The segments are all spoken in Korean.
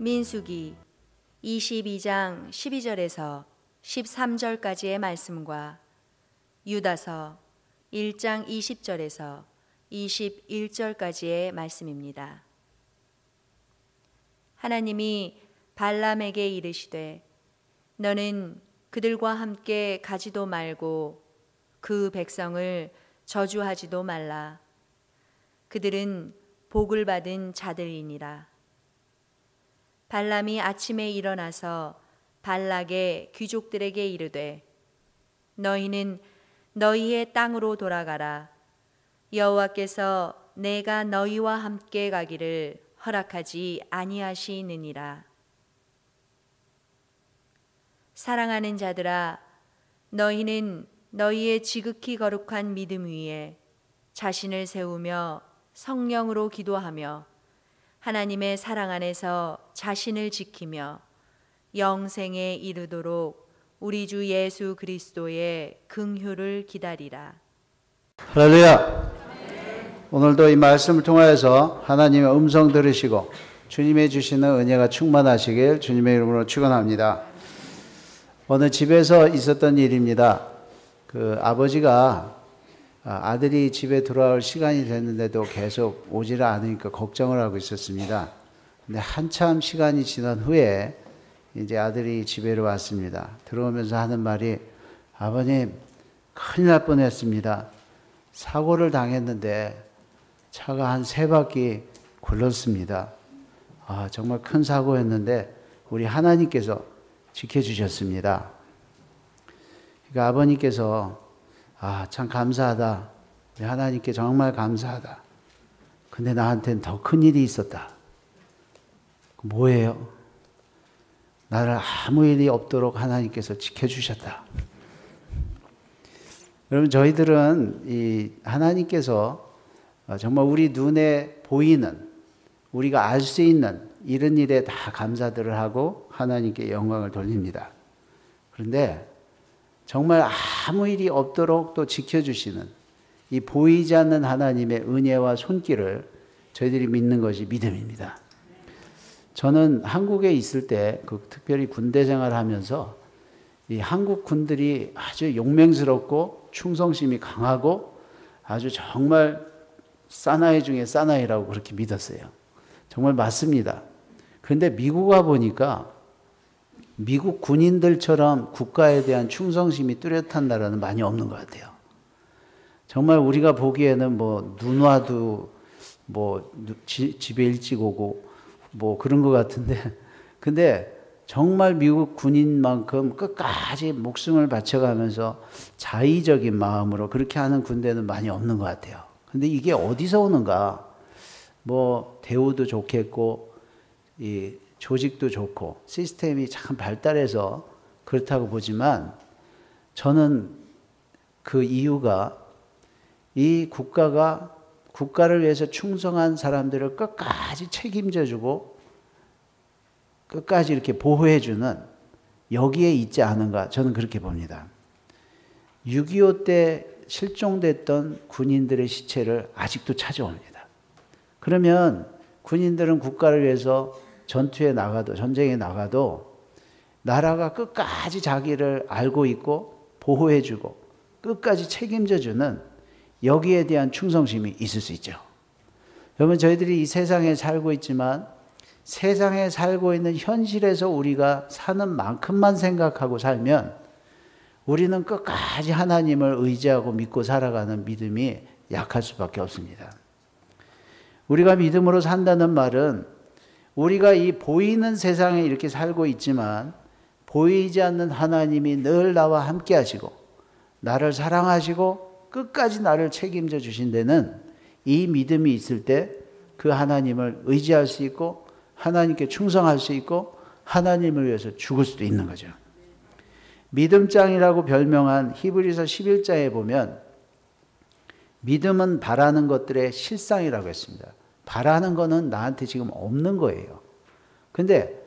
민수기 22장 12절에서 13절까지의 말씀과 유다서 1장 20절에서 21절까지의 말씀입니다. 하나님이 발람에게 이르시되 너는 그들과 함께 가지도 말고 그 백성을 저주하지도 말라. 그들은 복을 받은 자들이니라. 발람이 아침에 일어나서 발락의 귀족들에게 이르되 너희는 너희의 땅으로 돌아가라. 여호와께서 내가 너희와 함께 가기를 허락하지 아니하시느니라. 사랑하는 자들아, 너희는 너희의 지극히 거룩한 믿음 위에 자신을 세우며 성령으로 기도하며 하나님의 사랑 안에서 자신을 지키며 영생에 이르도록 우리 주 예수 그리스도의 긍휼을 기다리라. 할렐루야. 오늘도 이 말씀을 통하여서 하나님의 음성 들으시고 주님의 주시는 은혜가 충만하시길 주님의 이름으로 축원합니다. 어느 집에서 있었던 일입니다. 그 아버지가 아들이 집에 돌아올 시간이 됐는데도 계속 오지를 않으니까 걱정을 하고 있었습니다. 근데 한참 시간이 지난 후에 이제 아들이 집에로 왔습니다. 들어오면서 하는 말이 아버님 큰일 날 뻔했습니다. 사고를 당했는데 차가 한 3바퀴 굴렀습니다. 정말 큰 사고였는데 우리 하나님께서 지켜주셨습니다. 그러니까 아버님께서 참 감사하다. 우리 하나님께 정말 감사하다. 근데 나한테는 더 큰 일이 있었다. 뭐예요? 나를 아무 일이 없도록 하나님께서 지켜주셨다. 여러분, 저희들은 이 하나님께서 정말 우리 눈에 보이는, 우리가 알 수 있는 이런 일에 다 감사들을 하고 하나님께 영광을 돌립니다. 그런데 정말 아무 일이 없도록 또 지켜주시는 이 보이지 않는 하나님의 은혜와 손길을 저희들이 믿는 것이 믿음입니다. 저는 한국에 있을 때 특별히 군대 생활을 하면서 이 한국 군들이 아주 용맹스럽고 충성심이 강하고 아주 정말 사나이 중에 사나이라고 그렇게 믿었어요. 정말 맞습니다. 그런데 미국 와 보니까 미국 군인들처럼 국가에 대한 충성심이 뚜렷한 나라는 많이 없는 것 같아요. 정말 우리가 보기에는 눈 와도 집에 일찍 오고 그런 것 같은데, 근데 정말 미국 군인만큼 끝까지 목숨을 바쳐가면서 자의적인 마음으로 그렇게 하는 군대는 많이 없는 것 같아요. 근데 이게 어디서 오는가? 대우도 좋겠고, 이 조직도 좋고 시스템이 참 발달해서 그렇다고 보지만 저는 그 이유가 이 국가를 위해서 충성한 사람들을 끝까지 책임져주고 끝까지 이렇게 보호해주는 여기에 있지 않은가, 저는 그렇게 봅니다. 6.25 때 실종됐던 군인들의 시체를 아직도 찾아옵니다. 그러면 군인들은 국가를 위해서 전쟁에 나가도 나라가 끝까지 자기를 알고 있고 보호해주고 끝까지 책임져주는 여기에 대한 충성심이 있을 수 있죠. 여러분, 저희들이 이 세상에 살고 있지만 세상에 살고 있는 현실에서 우리가 사는 만큼만 생각하고 살면 우리는 끝까지 하나님을 의지하고 믿고 살아가는 믿음이 약할 수밖에 없습니다. 우리가 믿음으로 산다는 말은 우리가 이 보이는 세상에 이렇게 살고 있지만 보이지 않는 하나님이 늘 나와 함께 하시고 나를 사랑하시고 끝까지 나를 책임져 주신 데는 이 믿음이 있을 때 그 하나님을 의지할 수 있고 하나님께 충성할 수 있고 하나님을 위해서 죽을 수도 있는 거죠. 믿음장이라고 별명한 히브리서 11장에 보면 믿음은 바라는 것들의 실상이라고 했습니다. 바라는 거는 나한테 지금 없는 거예요. 근데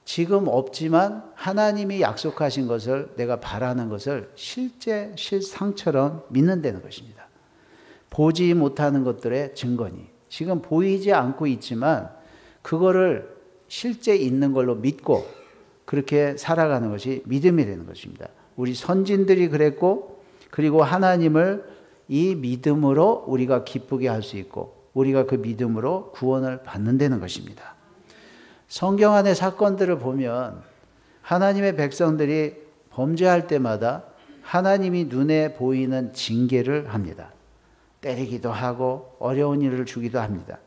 지금 없지만 하나님이 약속하신 것을 내가 바라는 것을 실제 실상처럼 믿는다는 것입니다. 보지 못하는 것들의 증거니 지금 보이지 않고 있지만 그거를 실제 있는 걸로 믿고 그렇게 살아가는 것이 믿음이 되는 것입니다. 우리 선진들이 그랬고, 그리고 하나님을 이 믿음으로 우리가 기쁘게 할 수 있고, 우리가 그 믿음으로 구원을 받는다는 것입니다. 성경 안의 사건들을 보면 하나님의 백성들이 범죄할 때마다 하나님이 눈에 보이는 징계를 합니다. 때리기도 하고 어려운 일을 주기도 합니다.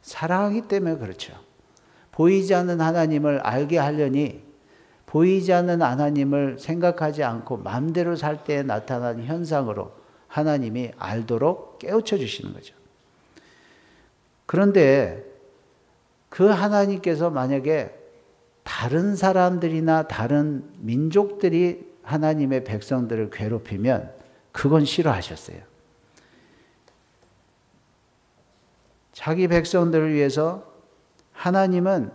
사랑하기 때문에 그렇죠. 보이지 않는 하나님을 알게 하려니 보이지 않는 하나님을 생각하지 않고 마음대로 살 때 나타나는 현상으로 하나님이 알도록 깨우쳐 주시는 거죠. 그런데 그 하나님께서 만약에 다른 사람들이나 다른 민족들이 하나님의 백성들을 괴롭히면 그건 싫어하셨어요. 자기 백성들을 위해서 하나님은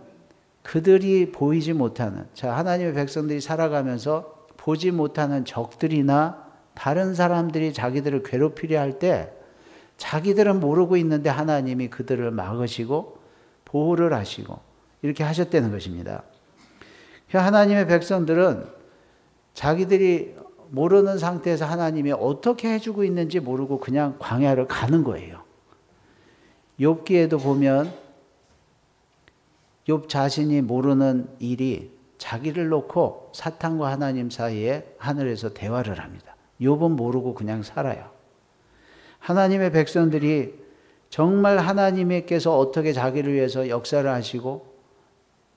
그들이 보이지 못하는, 하나님의 백성들이 살아가면서 보지 못하는 적들이나 다른 사람들이 자기들을 괴롭히려 할 때 자기들은 모르고 있는데 하나님이 그들을 막으시고 보호를 하시고 이렇게 하셨다는 것입니다. 하나님의 백성들은 자기들이 모르는 상태에서 하나님이 어떻게 해주고 있는지 모르고 그냥 광야를 가는 거예요. 욥기에도 보면 욥 자신이 모르는 일이 자기를 놓고 사탄과 하나님 사이에 하늘에서 대화를 합니다. 욥은 모르고 그냥 살아요. 하나님의 백성들이 정말 하나님께서 어떻게 자기를 위해서 역사를 하시고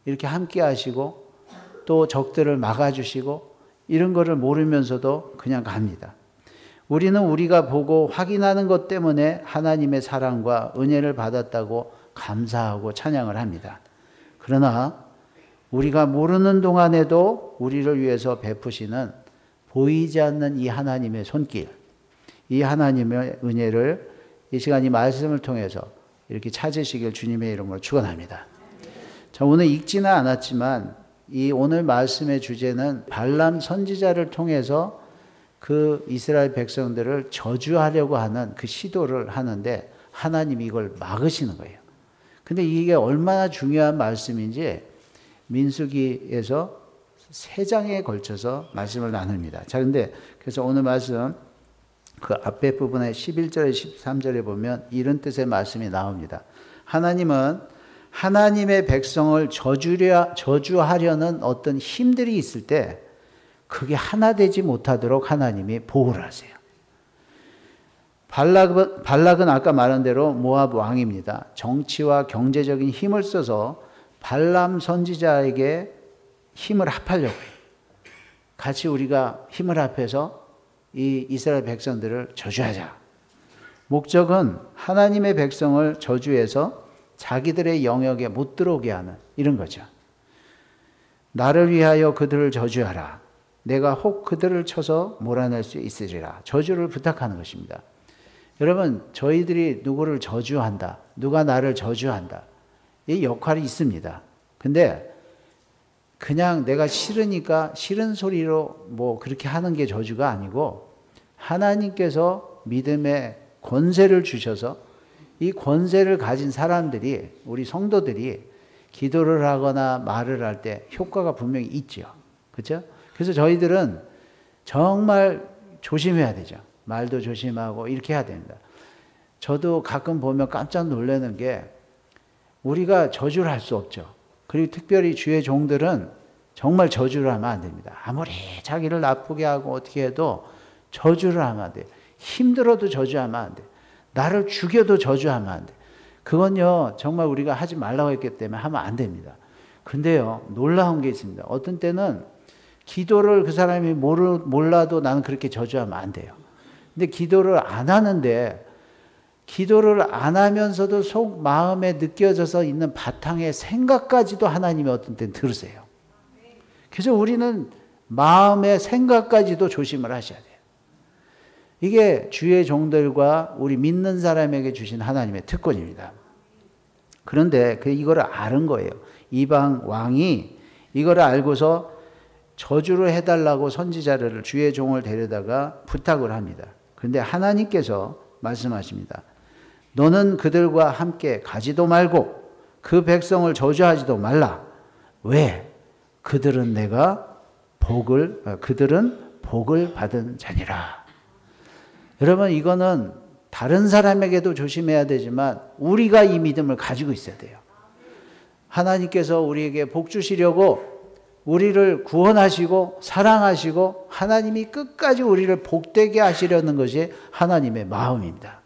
이렇게 함께 하시고 또 적들을 막아주시고 이런 거를 모르면서도 그냥 갑니다. 우리는 우리가 보고 확인하는 것 때문에 하나님의 사랑과 은혜를 받았다고 감사하고 찬양을 합니다. 그러나 우리가 모르는 동안에도 우리를 위해서 베푸시는 보이지 않는 이 하나님의 손길, 이 하나님의 은혜를 이 시간 이 말씀을 통해서 이렇게 찾으시길 주님의 이름으로 축원합니다. 자, 오늘 읽지는 않았지만 이 오늘 말씀의 주제는 발람 선지자를 통해서 그 이스라엘 백성들을 저주하려고 하는 그 시도를 하는데 하나님이 이걸 막으시는 거예요. 근데 이게 얼마나 중요한 말씀인지 민수기에서 3장에 걸쳐서 말씀을 나눕니다. 자, 근데 그래서 오늘 말씀 그 앞에 부분에 11절에 13절에 보면 이런 뜻의 말씀이 나옵니다. 하나님은 하나님의 백성을 저주하려는 어떤 힘들이 있을 때 그게 하나 되지 못하도록 하나님이 보호를 하세요. 발락은 아까 말한 대로 모압 왕입니다. 정치와 경제적인 힘을 써서 발람 선지자에게 힘을 합하려고 해요. 같이 우리가 힘을 합해서 이 이스라엘 백성들을 저주하자. 목적은 하나님의 백성을 저주해서 자기들의 영역에 못 들어오게 하는 이런 거죠. 나를 위하여 그들을 저주하라. 내가 혹 그들을 쳐서 몰아낼 수 있으리라. 저주를 부탁하는 것입니다. 여러분, 저희들이 누구를 저주한다. 누가 나를 저주한다. 이 역할이 있습니다. 근데 그냥 내가 싫으니까 싫은 소리로 뭐 그렇게 하는 게 저주가 아니고 하나님께서 믿음의 권세를 주셔서 이 권세를 가진 사람들이, 우리 성도들이 기도를 하거나 말을 할 때 효과가 분명히 있죠. 그렇죠? 그래서 저희들은 정말 조심해야 되죠. 말도 조심하고 이렇게 해야 됩니다. 저도 가끔 보면 깜짝 놀라는 게 우리가 저주를 할 수 없죠. 그리고 특별히 주의 종들은 정말 저주를 하면 안 됩니다. 아무리 자기를 나쁘게 하고 어떻게 해도 저주를 하면 안 돼요. 힘들어도 저주하면 안 돼요. 나를 죽여도 저주하면 안 돼요. 그건요, 정말 우리가 하지 말라고 했기 때문에 하면 안 됩니다. 근데요, 놀라운 게 있습니다. 어떤 때는 기도를 그 사람이 몰라도 나는 그렇게 저주하면 안 돼요. 근데 기도를 안 하는데 기도를 안 하면서도 속 마음에 느껴져서 있는 바탕의 생각까지도 하나님이 어떤 때는 들으세요. 그래서 우리는 마음의 생각까지도 조심을 하셔야 돼요. 이게 주의 종들과 우리 믿는 사람에게 주신 하나님의 특권입니다. 그런데 이거를 아는 거예요. 이방 왕이 이거를 알고서 저주를 해달라고 선지자를 주의 종을 데려다가 부탁을 합니다. 그런데 하나님께서 말씀하십니다. 너는 그들과 함께 가지도 말고 그 백성을 저주하지도 말라. 왜? 그들은 복을 받은 자니라. 여러분, 이거는 다른 사람에게도 조심해야 되지만 우리가 이 믿음을 가지고 있어야 돼요. 하나님께서 우리에게 복 주시려고 우리를 구원하시고 사랑하시고 하나님이 끝까지 우리를 복되게 하시려는 것이 하나님의 마음입니다.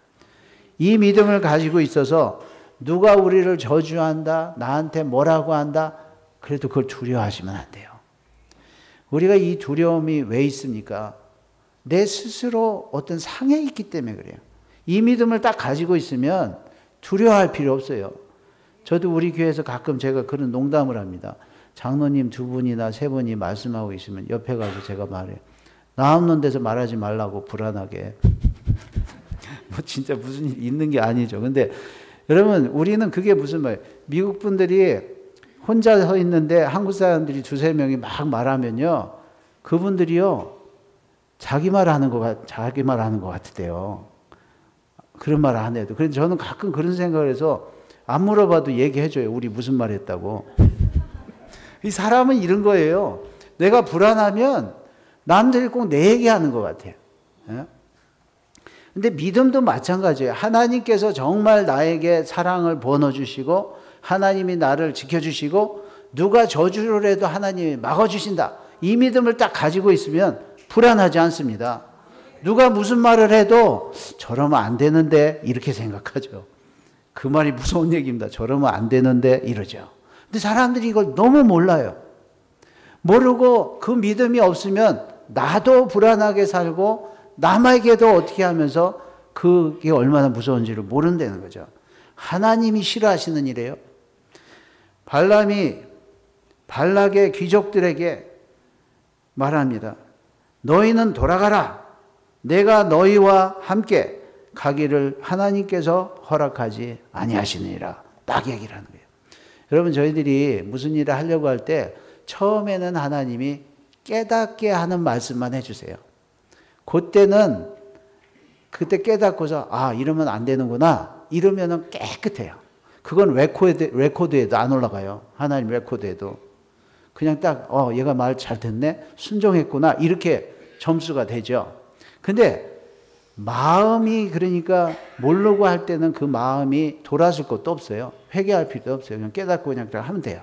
이 믿음을 가지고 있어서 누가 우리를 저주한다, 나한테 뭐라고 한다, 그래도 그걸 두려워하시면 안 돼요. 우리가 이 두려움이 왜 있습니까? 내 스스로 어떤 상해 있기 때문에 그래요. 이 믿음을 딱 가지고 있으면 두려워할 필요 없어요. 저도 우리 교회에서 가끔 제가 그런 농담을 합니다. 장로님 2분이나 3분이 말씀하고 있으면 옆에 가서 제가 말해요. 나 없는 데서 말하지 말라고, 불안하게. 뭐 진짜 무슨 일 있는 게 아니죠. 근데 여러분, 우리는 그게 무슨 말이에요? 미국 분들이 혼자 서 있는데 한국 사람들이 2-3명이 막 말하면요, 그분들이요 자기 말 하는 것 같대요. 그런 말 안 해도. 그래서 저는 가끔 그런 생각을 해서 안 물어봐도 얘기해줘요. 우리 무슨 말 했다고. 이 사람은 이런 거예요. 내가 불안하면 남들이 꼭 내 얘기하는 것 같아요. 근데 믿음도 마찬가지예요. 하나님께서 정말 나에게 사랑을 부어주시고 하나님이 나를 지켜주시고 누가 저주를 해도 하나님이 막아주신다. 이 믿음을 딱 가지고 있으면 불안하지 않습니다. 누가 무슨 말을 해도 저러면 안 되는데 이렇게 생각하죠. 그 말이 무서운 얘기입니다. 저러면 안 되는데 이러죠. 근데 사람들이 이걸 너무 몰라요. 모르고 그 믿음이 없으면 나도 불안하게 살고 남에게도 어떻게 하면서 그게 얼마나 무서운지를 모른다는 거죠. 하나님이 싫어하시는 일이에요. 발람이 발락의 귀족들에게 말합니다. 너희는 돌아가라. 내가 너희와 함께 가기를 하나님께서 허락하지 아니하시니라. 딱 얘기를 하는 거예요. 여러분, 저희들이 무슨 일을 하려고 할 때 처음에는 하나님이 깨닫게 하는 말씀만 해주세요. 그때 깨닫고서 이러면 안 되는구나. 이러면은 깨끗해요. 그건 레코드에도 안 올라가요. 하나님 레코드에도. 그냥 딱 얘가 말 잘 듣네. 순종했구나. 이렇게 점수가 되죠. 근데 마음이, 그러니까 모르고 할 때는 그 마음이 돌아설 것도 없어요. 회개할 필요도 없어요. 그냥 깨닫고 그냥 하면 돼요.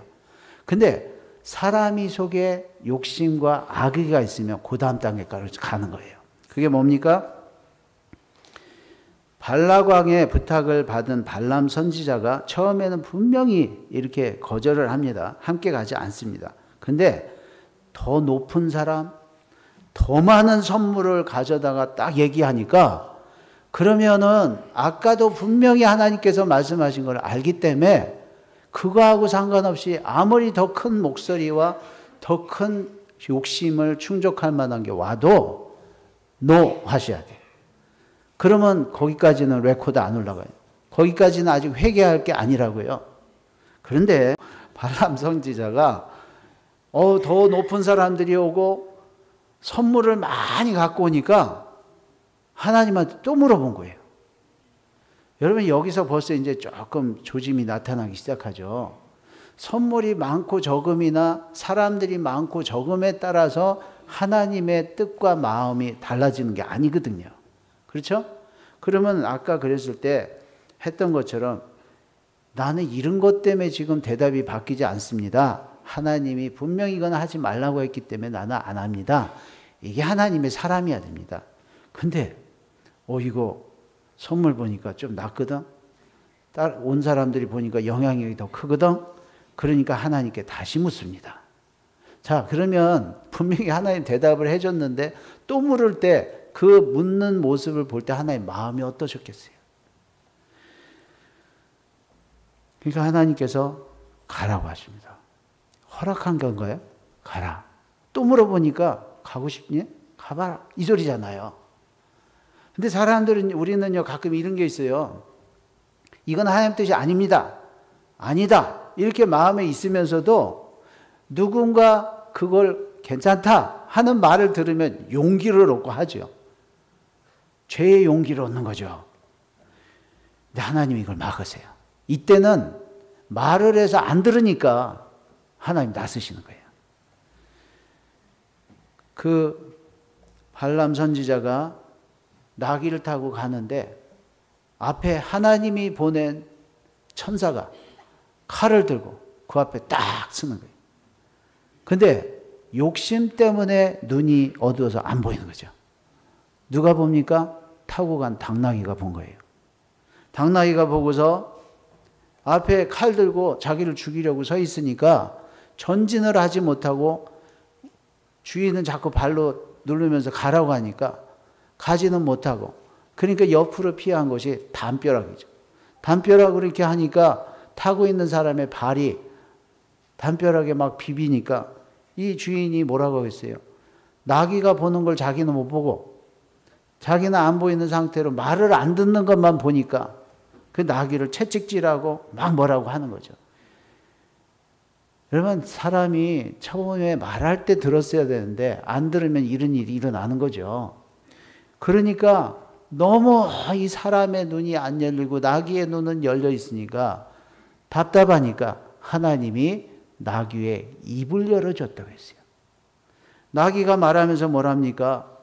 근데 사람이 속에 욕심과 악의가 있으면 그 다음 단계까지 가는 거예요. 그게 뭡니까? 발락 왕의 부탁을 받은 발람 선지자가 처음에는 분명히 이렇게 거절을 합니다. 함께 가지 않습니다. 근데 더 높은 사람, 더 많은 선물을 가져다가 딱 얘기하니까, 그러면은 아까도 분명히 하나님께서 말씀하신 걸 알기 때문에 그거하고 상관없이 아무리 더 큰 목소리와 더 큰 욕심을 충족할 만한 게 와도 노 하셔야 돼요. 그러면 거기까지는 레코드 안 올라가요. 거기까지는 아직 회개할 게 아니라고요. 그런데 발람 선지자가 더 높은 사람들이 오고 선물을 많이 갖고 오니까 하나님한테 또 물어본 거예요. 여러분, 여기서 벌써 이제 조금 조짐이 나타나기 시작하죠. 선물이 많고 적음이나 사람들이 많고 적음에 따라서 하나님의 뜻과 마음이 달라지는 게 아니거든요. 그렇죠? 그러면 아까 그랬을 때 했던 것처럼 나는 이런 것 때문에 지금 대답이 바뀌지 않습니다. 하나님이 분명히 이건 하지 말라고 했기 때문에 나는 안 합니다. 이게 하나님의 사람이어야 됩니다. 근데 이거 선물 보니까 좀 낫거든. 온 사람들이 보니까 영향력이 더 크거든. 그러니까 하나님께 다시 묻습니다. 자, 그러면 분명히 하나님 대답을 해줬는데 또 물을 때 그 묻는 모습을 볼 때 하나님 마음이 어떠셨겠어요? 그러니까 하나님께서 가라고 하십니다. 허락한 건가요? 가라. 또 물어보니까 가고 싶니? 가봐라. 이 소리잖아요. 근데 사람들은, 우리는요, 가끔 이런 게 있어요. 이건 하나님 뜻이 아닙니다. 아니다. 이렇게 마음에 있으면서도 누군가 그걸 괜찮다 하는 말을 들으면 용기를 얻고 하죠. 죄의 용기를 얻는 거죠. 근데 하나님이 이걸 막으세요. 이때는 말을 해서 안 들으니까 하나님 나서시는 거예요. 그 발람 선지자가 나귀를 타고 가는데 앞에 하나님이 보낸 천사가 칼을 들고 그 앞에 딱 서는 거예요. 근데 욕심 때문에 눈이 어두워서 안 보이는 거죠. 누가 봅니까? 타고 간 당나귀가 본 거예요. 당나귀가 보고서 앞에 칼 들고 자기를 죽이려고 서 있으니까 전진을 하지 못하고 주인은 자꾸 발로 누르면서 가라고 하니까 가지는 못하고, 그러니까 옆으로 피한 것이 담벼락이죠. 담벼락으로 이렇게 하니까 타고 있는 사람의 발이 담벼락에 막 비비니까 이 주인이 뭐라고 했어요? 나귀가 보는 걸 자기는 못 보고 자기는 안 보이는 상태로 말을 안 듣는 것만 보니까 그 나귀를 채찍질하고 막 뭐라고 하는 거죠. 여러분, 사람이 처음에 말할 때 들었어야 되는데 안 들으면 이런 일이 일어나는 거죠. 그러니까 너무 이 사람의 눈이 안 열리고 나귀의 눈은 열려 있으니까 답답하니까 하나님이 나귀의 입을 열어줬다고 했어요. 나귀가 말하면서 뭐랍니까?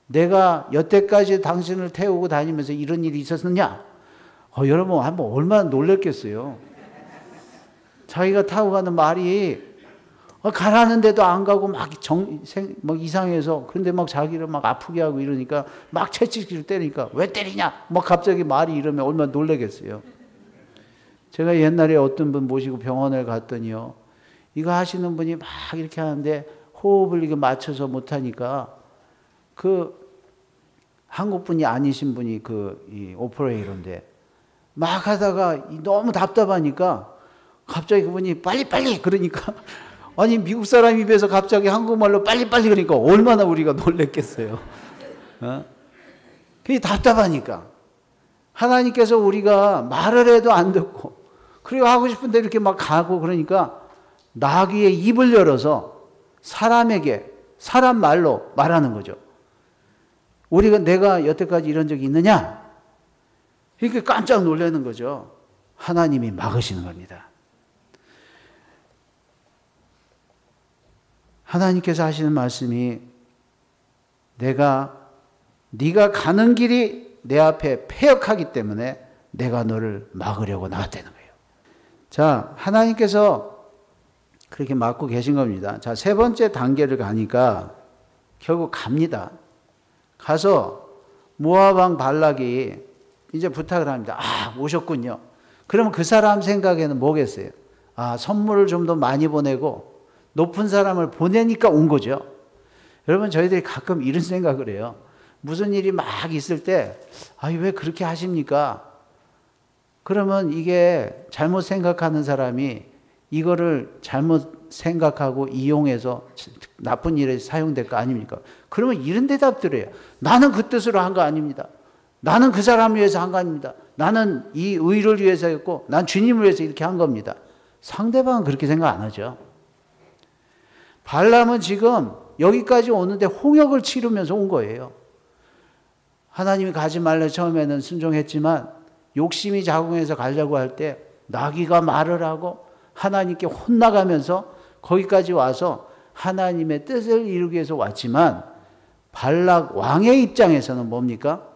내가 여태까지 당신을 태우고 다니면서 이런 일이 있었느냐? 여러분, 한번 얼마나 놀랬겠어요. 자기가 타고 가는 말이 가라는데도 안 가고 막 이상해서, 그런데 막 자기를 막 아프게 하고 이러니까 막 채찍질 때리니까 왜 때리냐? 막 갑자기 말이 이러면 얼마나 놀라겠어요. 제가 옛날에 어떤 분 모시고 병원을 갔더니요, 이거 하시는 분이 막 이렇게 하는데 호흡을 이렇게 맞춰서 못하니까 그 한국 분이 아니신 분이 이 오퍼레이터인데 막 하다가 너무 답답하니까 갑자기 그분이 빨리빨리 그러니까 아니 미국 사람 입에서 갑자기 한국말로 빨리빨리 그러니까 얼마나 우리가 놀랬겠어요. 그게 답답하니까 하나님께서 우리가 말을 해도 안 듣고 그리고 하고 싶은데 이렇게 막 가고 그러니까 나귀의 입을 열어서 사람에게 사람 말로 말하는 거죠. 내가 여태까지 이런 적이 있느냐? 이렇게 깜짝 놀라는 거죠. 하나님이 막으시는 겁니다. 하나님께서 하시는 말씀이 네가 가는 길이 내 앞에 패역하기 때문에 내가 너를 막으려고 나왔다는 거예요. 자, 하나님께서 그렇게 막고 계신 겁니다. 자, 세 번째 단계를 가니까 결국 갑니다. 가서 모압 왕 발락이 이제 부탁을 합니다. 오셨군요. 그러면 그 사람 생각에는 뭐겠어요? 선물을 좀 더 많이 보내고 높은 사람을 보내니까 온 거죠. 여러분, 저희들이 가끔 이런 생각을 해요. 무슨 일이 막 있을 때 왜 그렇게 하십니까? 그러면 이게 잘못 생각하는 사람이 이거를 잘못 생각하고 이용해서 나쁜 일에 사용될 거 아닙니까? 그러면 이런 대답들을 해요. 나는 그 뜻으로 한 거 아닙니다. 나는 그 사람을 위해서 한 거 아닙니다. 나는 이 의를 위해서 했고 난 주님을 위해서 이렇게 한 겁니다. 상대방은 그렇게 생각 안 하죠. 발람은 지금 여기까지 오는데 홍역을 치르면서 온 거예요. 하나님이 가지 말라 처음에는 순종했지만 욕심이 작용해서 가려고 할 때 나귀가 말을 하고 하나님께 혼나가면서 거기까지 와서 하나님의 뜻을 이루기 위해서 왔지만 발락 왕의 입장에서는 뭡니까?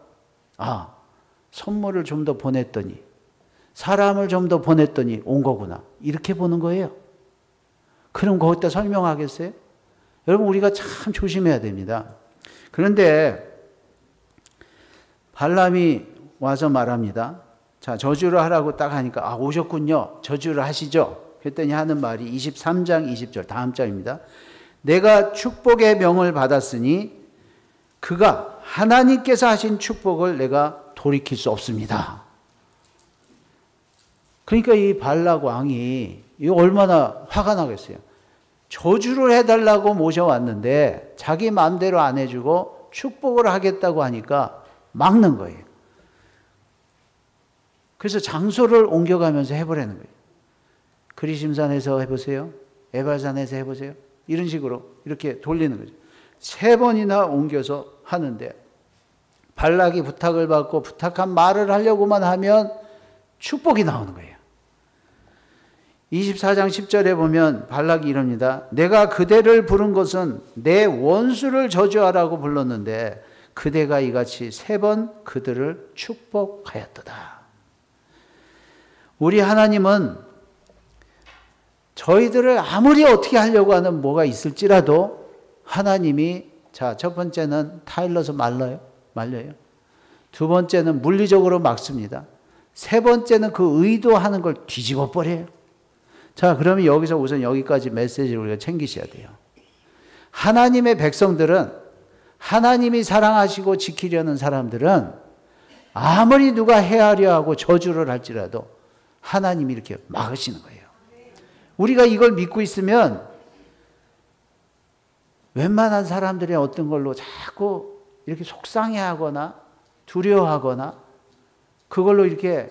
선물을 좀 더 보냈더니 사람을 좀 더 보냈더니 온 거구나. 이렇게 보는 거예요. 그럼 거기다 설명하겠어요? 여러분, 우리가 참 조심해야 됩니다. 그런데 발람이 와서 말합니다. 자, 저주를 하라고 딱 하니까 오셨군요. 저주를 하시죠. 그랬더니 하는 말이 23장 20절 다음 장입니다. 내가 축복의 명을 받았으니 그가 하나님께서 하신 축복을 내가 돌이킬 수 없습니다. 그러니까 이 발락 왕이 이거 얼마나 화가 나겠어요. 저주를 해달라고 모셔왔는데 자기 마음대로 안 해주고 축복을 하겠다고 하니까 막는 거예요. 그래서 장소를 옮겨가면서 해보라는 거예요. 그리심산에서 해보세요. 에발산에서 해보세요. 이런 식으로 이렇게 돌리는 거죠. 3번이나 옮겨서 하는데 발락이 부탁을 받고 부탁한 말을 하려고만 하면 축복이 나오는 거예요. 24장 10절에 보면 발락이 이럽니다. 내가 그대를 부른 것은 내 원수를 저주하라고 불렀는데 그대가 이같이 3번 그들을 축복하였도다. 우리 하나님은 저희들을 아무리 어떻게 하려고 하는 뭐가 있을지라도 하나님이 자, 첫 번째는 타일러서 말려요. 두 번째는 물리적으로 막습니다. 세 번째는 그 의도하는 걸 뒤집어 버려요. 자, 그러면 여기서 우선 여기까지 메시지를 우리가 챙기셔야 돼요. 하나님의 백성들은, 하나님이 사랑하시고 지키려는 사람들은 아무리 누가 해하려 하고 저주를 할지라도 하나님이 이렇게 막으시는 거예요. 우리가 이걸 믿고 있으면 웬만한 사람들의 어떤 걸로 자꾸 이렇게 속상해하거나 두려워하거나 그걸로 이렇게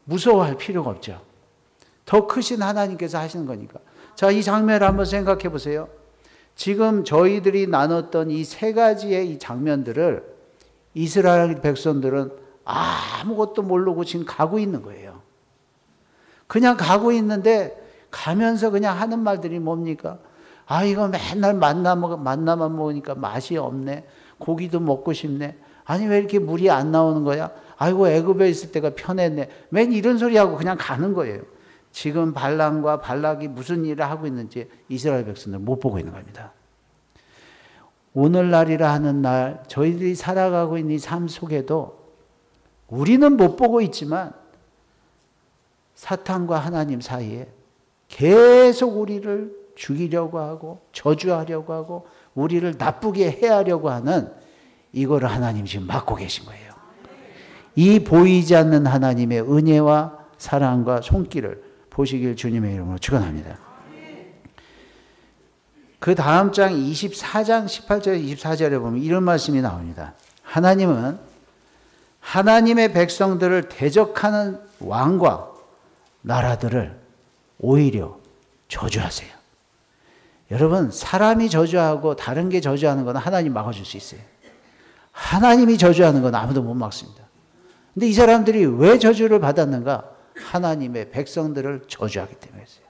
무서워할 필요가 없죠. 더 크신 하나님께서 하시는 거니까. 자, 이 장면을 한번 생각해 보세요. 지금 저희들이 나눴던 이 3가지의 이 장면들을 이스라엘 백성들은 아무것도 모르고 지금 가고 있는 거예요. 그냥 가고 있는데 가면서 그냥 하는 말들이 뭡니까? 이거 맨날 만나만 먹으니까 맛이 없네. 고기도 먹고 싶네. 아니 왜 이렇게 물이 안 나오는 거야? 아이고 애굽에 있을 때가 편했네. 맨 이런 소리하고 그냥 가는 거예요. 지금 발람과 발락이 무슨 일을 하고 있는지 이스라엘 백성들은 못 보고 있는 겁니다. 오늘날이라 하는 날 저희들이 살아가고 있는 이 삶 속에도 우리는 못 보고 있지만 사탄과 하나님 사이에 계속 우리를 죽이려고 하고 저주하려고 하고 우리를 나쁘게 해하려고 하는 이거를 하나님 지금 막고 계신 거예요. 이 보이지 않는 하나님의 은혜와 사랑과 손길을 보시길 주님의 이름으로 축원합니다. 그 다음 장 24장 18절 24절에 보면 이런 말씀이 나옵니다. 하나님은 하나님의 백성들을 대적하는 왕과 나라들을 오히려 저주하세요. 여러분, 사람이 저주하고 다른 게 저주하는 건 하나님 막아줄 수 있어요. 하나님이 저주하는 건 아무도 못 막습니다. 근데 이 사람들이 왜 저주를 받았는가? 하나님의 백성들을 저주하기 때문이었어요.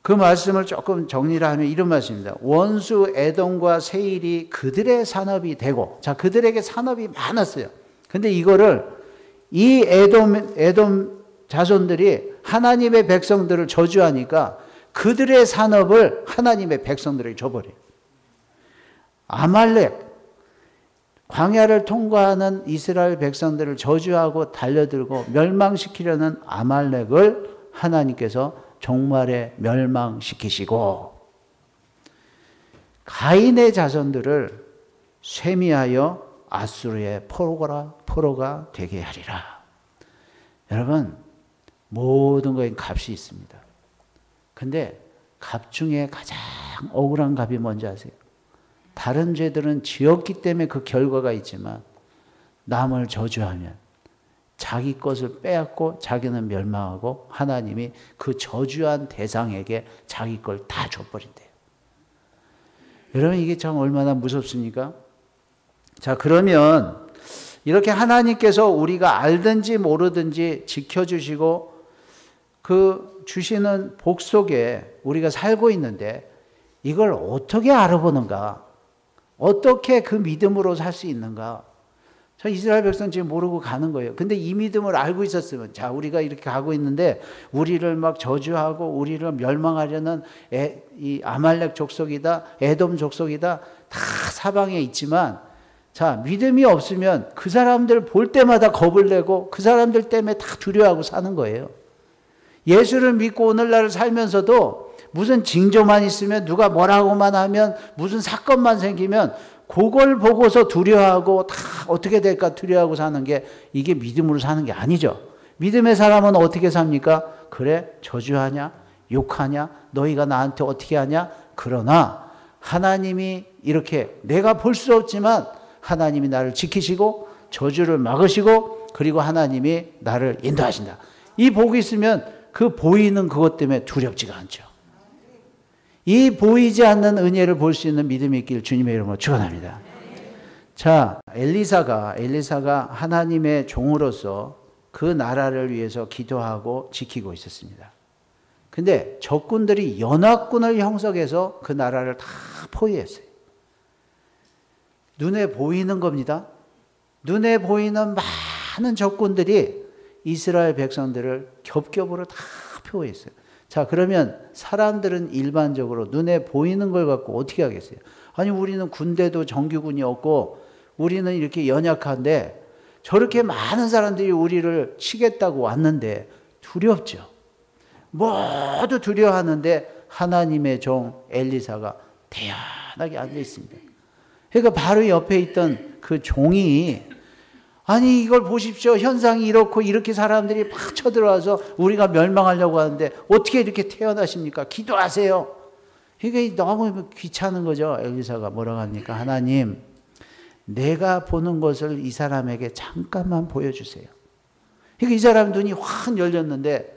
그 말씀을 조금 정리를 하면 이런 말씀입니다. 원수 에돔과 세일이 그들의 산업이 되고, 자, 그들에게 산업이 많았어요. 근데 이거를 이 에돔 자손들이 하나님의 백성들을 저주하니까 그들의 산업을 하나님의 백성들에게 줘버려요. 아말렉, 광야를 통과하는 이스라엘 백성들을 저주하고 달려들고 멸망시키려는 아말렉을 하나님께서 종말에 멸망시키시고 가인의 자손들을 쇠미하여 아수르의 포로가 되게 하리라. 여러분, 모든 거에 값이 있습니다. 근데 값 중에 가장 억울한 값이 뭔지 아세요? 다른 죄들은 지었기 때문에 그 결과가 있지만 남을 저주하면 자기 것을 빼앗고 자기는 멸망하고 하나님이 그 저주한 대상에게 자기 걸 다 줘버린대요. 여러분, 이게 참 얼마나 무섭습니까? 자, 그러면 이렇게 하나님께서 우리가 알든지 모르든지 지켜주시고 그 주시는 복 속에 우리가 살고 있는데 이걸 어떻게 알아보는가? 어떻게 그 믿음으로 살 수 있는가? 저 이스라엘 백성 지금 모르고 가는 거예요. 근데 이 믿음을 알고 있었으면, 자, 우리가 이렇게 가고 있는데 우리를 막 저주하고 우리를 멸망하려는 이 아말렉 족속이다, 에돔 족속이다, 다 사방에 있지만, 자, 믿음이 없으면 그 사람들 볼 때마다 겁을 내고 그 사람들 때문에 다 두려워하고 사는 거예요. 예수를 믿고 오늘날을 살면서도 무슨 징조만 있으면 누가 뭐라고만 하면 무슨 사건만 생기면 그걸 보고서 두려워하고 다 어떻게 될까 두려워하고 사는 게 이게 믿음으로 사는 게 아니죠. 믿음의 사람은 어떻게 삽니까? 그래, 저주하냐? 욕하냐? 너희가 나한테 어떻게 하냐? 그러나 하나님이 이렇게 내가 볼 수 없지만 하나님이 나를 지키시고 저주를 막으시고 그리고 하나님이 나를 인도하신다. 이 복이 있으면 그 보이는 그것 때문에 두렵지가 않죠. 이 보이지 않는 은혜를 볼 수 있는 믿음이 있길 주님의 이름으로 축원합니다. 자, 엘리사가 하나님의 종으로서 그 나라를 위해서 기도하고 지키고 있었습니다. 근데 적군들이 연합군을 형성해서 그 나라를 다 포위했어요. 눈에 보이는 겁니다. 눈에 보이는 많은 적군들이 이스라엘 백성들을 겹겹으로 다 포위했어요. 자, 그러면 사람들은 일반적으로 눈에 보이는 걸 갖고 어떻게 하겠어요? 아니, 우리는 군대도 정규군이 없고 우리는 이렇게 연약한데 저렇게 많은 사람들이 우리를 치겠다고 왔는데 두렵죠. 모두 두려워하는데 하나님의 종 엘리사가 대안하게 앉아 있습니다. 그러니까 바로 옆에 있던 그 종이 아니 이걸 보십시오. 현상이 이렇고 이렇게 사람들이 막 쳐들어와서 우리가 멸망하려고 하는데 어떻게 이렇게 태어나십니까? 기도하세요. 그러니까 너무 귀찮은 거죠. 엘리사가 뭐라고 합니까? 하나님, 내가 보는 것을 이 사람에게 잠깐만 보여주세요. 그러니까 이 사람 눈이 확 열렸는데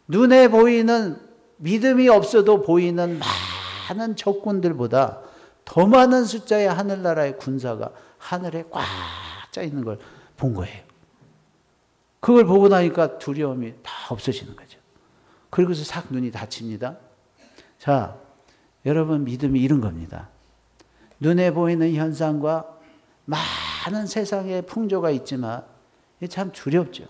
눈에 보이는 믿음이 없어도 보이는 많은 적군들보다 더 많은 숫자의 하늘나라의 군사가 하늘에 꽉 짜 있는 걸 본 거예요. 그걸 보고 나니까 두려움이 다 없어지는 거죠. 그리고서 싹 눈이 닫힙니다. 자, 여러분 믿음이 이런 겁니다. 눈에 보이는 현상과 많은 세상의 풍조가 있지만 참 두렵죠.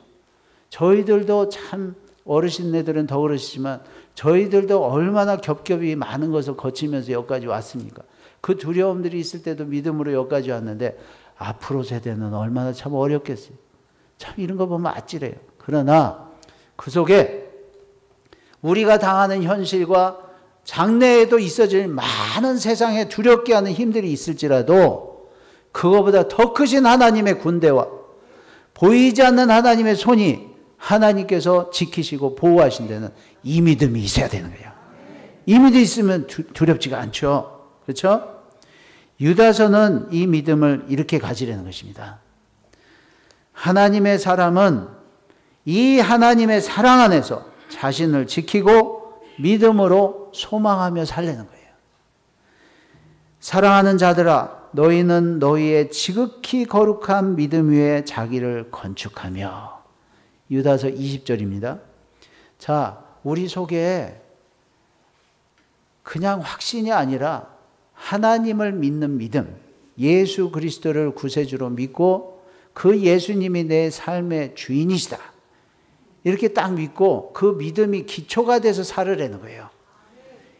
저희들도 참 어르신네들은 더 그러시지만 저희들도 얼마나 겹겹이 많은 것을 거치면서 여기까지 왔습니까? 그 두려움들이 있을 때도 믿음으로 여기까지 왔는데 앞으로 세대는 얼마나 참 어렵겠어요. 참 이런 거 보면 아찔해요. 그러나 그 속에 우리가 당하는 현실과 장래에도 있어질 많은 세상에 두렵게 하는 힘들이 있을지라도 그거보다 더 크신 하나님의 군대와 보이지 않는 하나님의 손이 하나님께서 지키시고 보호하신 데는 이 믿음이 있어야 되는 거예요. 이 믿음이 있으면 두렵지가 않죠. 그렇죠? 유다서는 이 믿음을 이렇게 가지려는 것입니다. 하나님의 사람은 이 하나님의 사랑 안에서 자신을 지키고 믿음으로 소망하며 살려는 거예요. 사랑하는 자들아, 너희는 너희의 지극히 거룩한 믿음 위에 자기를 건축하며. 유다서 20절입니다. 자, 우리 속에 그냥 확신이 아니라 하나님을 믿는 믿음, 예수 그리스도를 구세주로 믿고 그 예수님이 내 삶의 주인이시다. 이렇게 딱 믿고 그 믿음이 기초가 돼서 살으라는 거예요.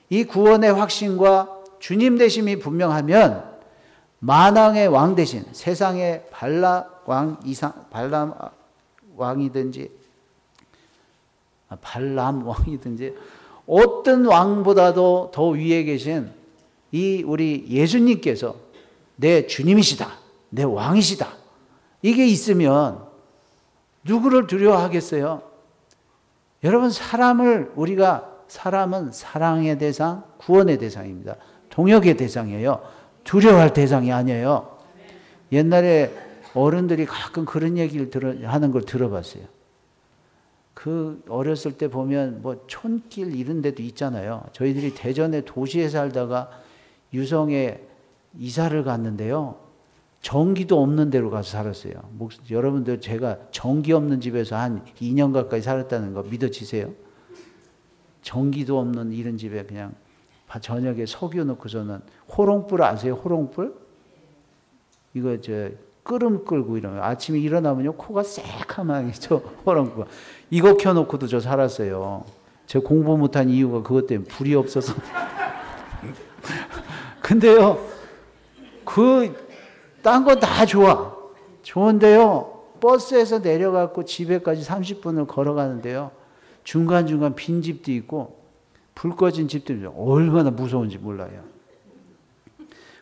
이 구원의 확신과 주님 되심이 분명하면 만왕의 왕 대신 세상의 발람 왕이든지 어떤 왕보다도 더 위에 계신 이 우리 예수님께서 내 주님이시다, 내 왕이시다. 이게 있으면 누구를 두려워하겠어요? 여러분, 사람은 사랑의 대상, 구원의 대상입니다. 동역의 대상이에요. 두려워할 대상이 아니에요. 옛날에 어른들이 가끔 그런 얘기를 하는 걸 들어봤어요. 그 어렸을 때 보면 뭐 촌길 이런 데도 있잖아요. 저희들이 대전에 도시에 살다가 유성에 이사를 갔는데요. 전기도 없는 데로 가서 살았어요. 여러분들 제가 전기 없는 집에서 한 2년 가까이 살았다는 거 믿어지세요? 전기도 없는 이런 집에 그냥 저녁에 석유 넣고서는 호롱불 아세요? 호롱불? 이거 끓음 끌고 이러면 아침에 일어나면요 코가 새카만 저 호롱불. 이거 켜놓고도 저 살았어요. 제가 공부 못한 이유가 그것 때문에 불이 없어서. 근데요, 딴 거 다 좋아. 좋은데요, 버스에서 내려가고 집에까지 30분을 걸어가는데요, 중간중간 빈 집도 있고, 불 꺼진 집도 있고, 얼마나 무서운지 몰라요.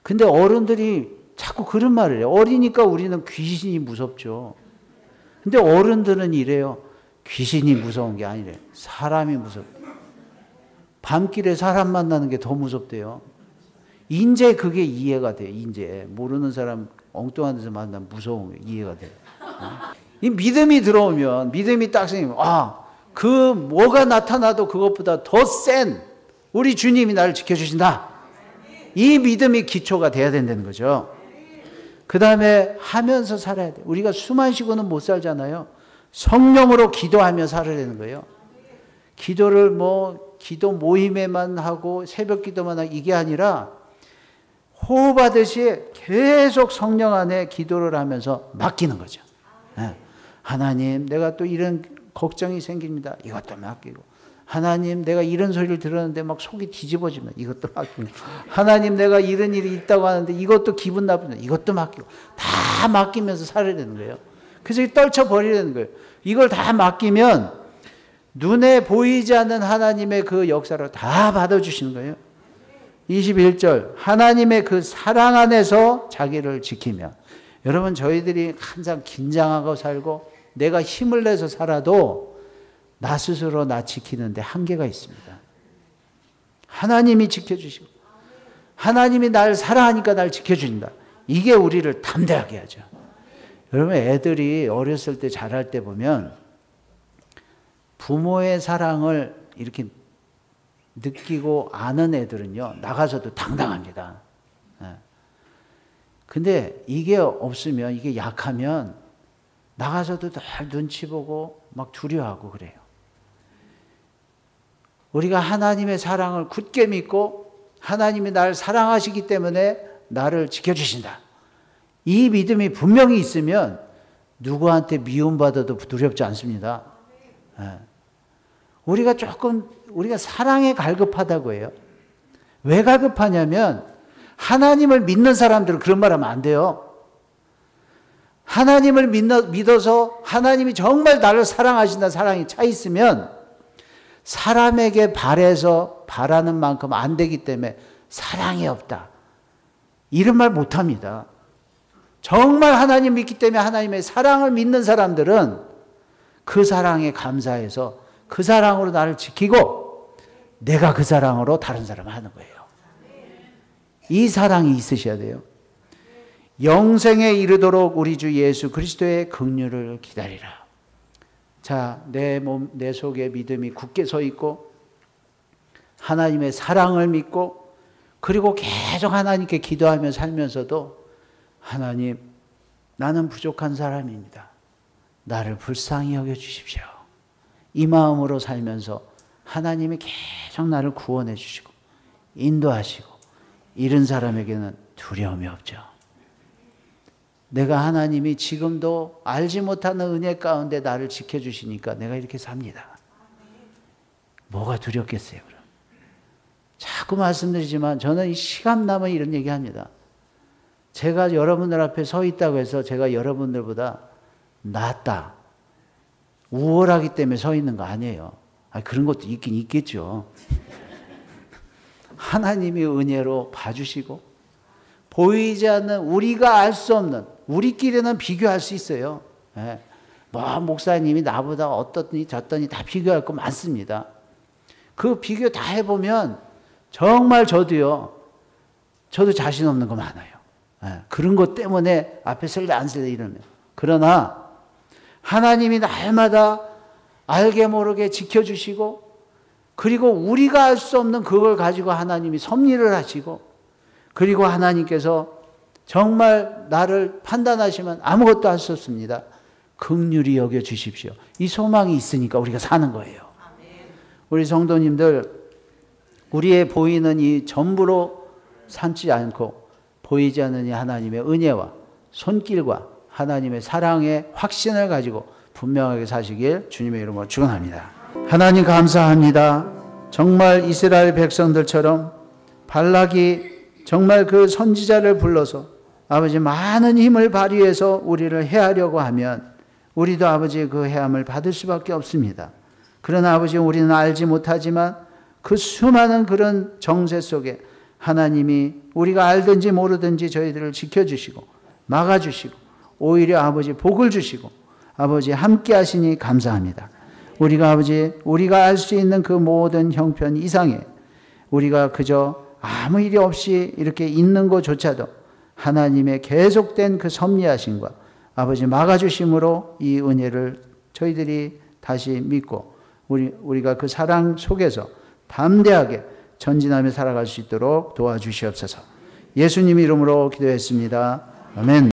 근데 어른들이 자꾸 그런 말을 해요. 어리니까 우리는 귀신이 무섭죠. 근데 어른들은 이래요. 귀신이 무서운 게 아니래. 사람이 무섭다. 밤길에 사람 만나는 게 더 무섭대요. 인제 그게 이해가 돼. 인제 모르는 사람 엉뚱한 데서 만나면 무서운 게 이해가 돼. 이 믿음이 들어오면, 믿음이 딱 생기면 그 뭐가 나타나도 그것보다 더 센 우리 주님이 나를 지켜주신다. 이 믿음이 기초가 돼야 된다는 거죠. 그 다음에 하면서 살아야 돼. 우리가 숨 안 쉬고는 못 살잖아요. 성령으로 기도하며 살아야 되는 거예요. 기도를 기도 모임에만 하고 새벽 기도만 하고 이게 아니라 호흡하듯이 계속 성령 안에 기도를 하면서 맡기는 거죠. 하나님, 내가 또 이런 걱정이 생깁니다. 이것도 맡기고. 하나님, 내가 이런 소리를 들었는데 막 속이 뒤집어집니다. 이것도 맡기고. 하나님, 내가 이런 일이 있다고 하는데 이것도 기분 나쁘다. 이것도 맡기고. 다 맡기면서 살아야 되는 거예요. 그래서 떨쳐버리려는 거예요. 이걸 다 맡기면 눈에 보이지 않는 하나님의 그 역사를 다 받아주시는 거예요. 21절, 하나님의 그 사랑 안에서 자기를 지키며. 여러분, 저희들이 항상 긴장하고 살고 내가 힘을 내서 살아도 나 스스로 나 지키는데 한계가 있습니다. 하나님이 지켜주시고 하나님이 날 사랑하니까 날 지켜준다. 이게 우리를 담대하게 하죠. 여러분, 애들이 어렸을 때 자랄 때 보면 부모의 사랑을 이렇게 느끼고 아는 애들은요, 나가서도 당당합니다. 근데 이게 없으면, 이게 약하면 나가서도 늘 눈치 보고 막 두려워하고 그래요. 우리가 하나님의 사랑을 굳게 믿고 하나님이 나를 사랑하시기 때문에 나를 지켜주신다. 이 믿음이 분명히 있으면 누구한테 미움받아도 두렵지 않습니다. 우리가 사랑에 갈급하다고 해요. 왜 갈급하냐면 하나님을 믿는 사람들은 그런 말 하면 안 돼요. 하나님을 믿어서 하나님이 정말 나를 사랑하신다 사랑이 차 있으면 사람에게 바라는 만큼 안 되기 때문에 사랑이 없다. 이런 말 못합니다. 정말 하나님 믿기 때문에 하나님의 사랑을 믿는 사람들은 그 사랑에 감사해서 그 사랑으로 나를 지키고 내가 그 사랑으로 다른 사람을 하는 거예요. 이 사랑이 있으셔야 돼요. 영생에 이르도록 우리 주 예수 그리스도의 긍휼을 기다리라. 자, 내 속에 믿음이 굳게 서 있고 하나님의 사랑을 믿고 그리고 계속 하나님께 기도하며 살면서도 하나님, 나는 부족한 사람입니다. 나를 불쌍히 여겨주십시오. 이 마음으로 살면서 하나님이 계속 나를 구원해 주시고 인도하시고 이런 사람에게는 두려움이 없죠. 내가 하나님이 지금도 알지 못하는 은혜 가운데 나를 지켜주시니까 내가 이렇게 삽니다. 뭐가 두렵겠어요, 그럼? 자꾸 말씀드리지만 저는 이 시간 남아 이런 얘기 합니다. 제가 여러분들 앞에 서 있다고 해서 제가 여러분들보다 낫다, 우월하기 때문에 서 있는 거 아니에요. 그런 것도 있긴 있겠죠. 하나님이 은혜로 봐주시고 보이지 않는 우리가 알 수 없는 우리끼리는 비교할 수 있어요. 목사님이 나보다 어떻더니 저더니 다 비교할 거 많습니다. 그 비교 다 해보면 정말 저도 자신 없는 거 많아요. 그런 것 때문에 앞에 설레 안 설레 이러면. 그러나 하나님이 날마다 알게 모르게 지켜주시고 그리고 우리가 알 수 없는 그걸 가지고 하나님이 섭리를 하시고 그리고 하나님께서 정말 나를 판단하시면 아무것도 할 수 없습니다. 긍휼히 여겨주십시오. 이 소망이 있으니까 우리가 사는 거예요. 우리 성도님들, 우리의 보이는 이 전부로 삼지 않고 보이지 않는 이 하나님의 은혜와 손길과 하나님의 사랑의 확신을 가지고 분명하게 사시길 주님의 이름으로 축원합니다. 하나님 감사합니다. 정말 이스라엘 백성들처럼 발락이 정말 그 선지자를 불러서 아버지 많은 힘을 발휘해서 우리를 해하려고 하면 우리도 아버지 그 해함을 받을 수밖에 없습니다. 그러나 아버지 우리는 알지 못하지만 그 수많은 그런 정세 속에 하나님이 우리가 알든지 모르든지 저희들을 지켜주시고 막아주시고 오히려 아버지 복을 주시고 아버지 함께 하시니 감사합니다. 우리가 아버지 우리가 알 수 있는 그 모든 형편 이상에 우리가 그저 아무 일이 없이 이렇게 있는 것조차도 하나님의 계속된 그 섭리하심과 아버지 막아주심으로 이 은혜를 저희들이 다시 믿고 우리가 그 사랑 속에서 담대하게 전진하며 살아갈 수 있도록 도와주시옵소서. 예수님 이름으로 기도했습니다. 아멘.